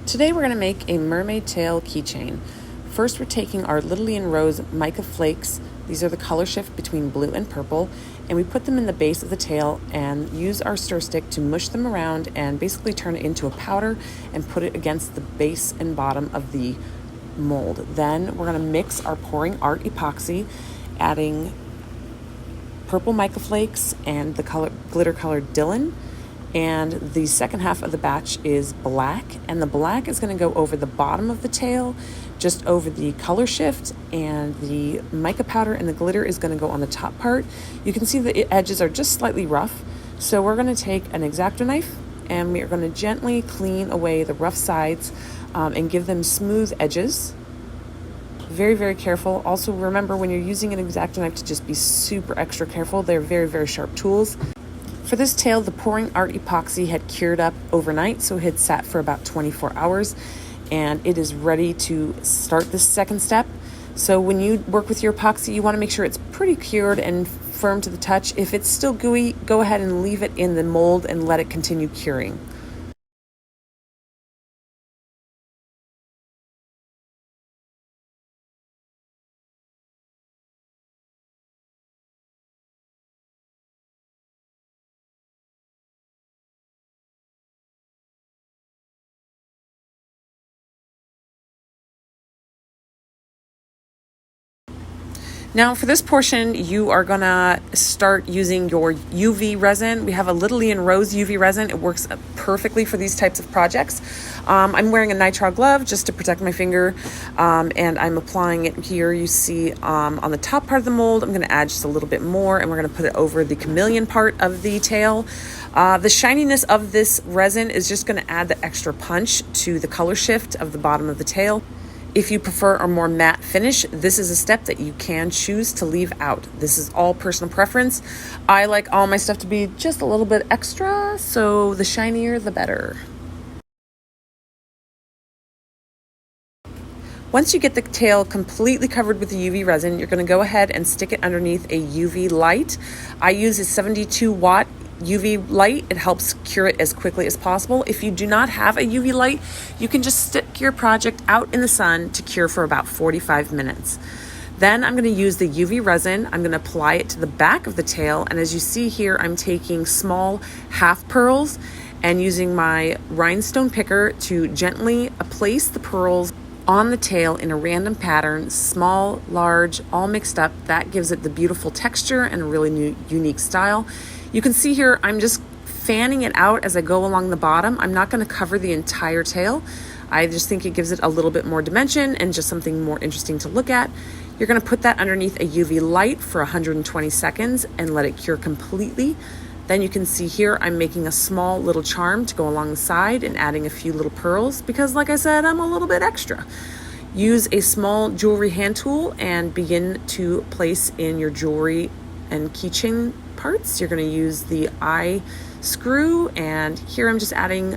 Today we're going to make a mermaid tail keychain. First we're taking our LittleLee and Rose mica flakes. These are the color shift between blue and purple, and we put them in the base of the tail and use our stir stick to mush them around and basically turn it into a powder and put it against the base and bottom of the mold. Then we're going to mix our pouring art epoxy, adding purple mica flakes and the glitter colored Dylan. And the second half of the batch is black, and the black is going to go over the bottom of the tail, just over the color shift, and the mica powder and the glitter is going to go on the top part. You can see the edges are just slightly rough, so we're going to take an X-Acto knife and we are going to gently clean away the rough sides and give them smooth edges. Very, very careful. Also remember, when you're using an X-Acto knife, to just be super extra careful. They're very, very sharp tools. For this tail, the pouring art epoxy had cured up overnight, so it had sat for about 24 hours, and it is ready to start this second step. So when you work with your epoxy, you want to make sure it's pretty cured and firm to the touch. If it's still gooey, go ahead and leave it in the mold and let it continue curing. Now for this portion, you are gonna start using your UV resin. We have a LittleLee and Rose UV resin. It works perfectly for these types of projects. I'm wearing a nitrile glove just to protect my finger, and I'm applying it here. You see on the top part of the mold, I'm gonna add just a little bit more, and we're gonna put it over the chameleon part of the tail. The shininess of this resin is just gonna add the extra punch to the color shift of the bottom of the tail. If you prefer a more matte finish, this is a step that you can choose to leave out. This is all personal preference. I like all my stuff to be just a little bit extra, so the shinier the better. Once you get the tail completely covered with the UV resin, you're going to go ahead and stick it underneath a UV light. I use a 72-watt UV light. It helps cure it as quickly as possible. If you do not have a UV light, you can just stick your project out in the sun to cure for about 45 minutes. Then I'm going to use the UV resin. I'm going to apply it to the back of the tail, and as you see here, I'm taking small half pearls and using my rhinestone picker to gently place the pearls on the tail in a random pattern, small, large, all mixed up. That gives it the beautiful texture and a really unique style. You can see here, I'm just fanning it out as I go along the bottom. I'm not going to cover the entire tail. I just think it gives it a little bit more dimension and just something more interesting to look at. You're going to put that underneath a UV light for 120 seconds and let it cure completely. Then you can see here, I'm making a small little charm to go along the side and adding a few little pearls because, like I said, I'm a little bit extra. Use a small jewelry hand tool and begin to place in your jewelry and keychain parts. You're going to use the eye screw, and here I'm just adding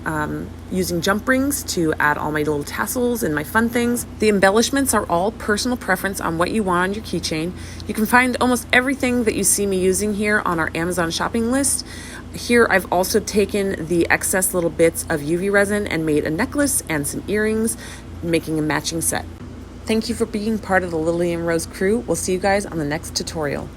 using jump rings to add all my little tassels and my fun things. The embellishments are all personal preference on what you want on your keychain. You can find almost everything that you see me using here on our Amazon shopping list. Here I've also taken the excess little bits of UV resin and made a necklace and some earrings, making a matching set. Thank you for being part of the LittleLee and Rose crew. We'll see you guys on the next tutorial.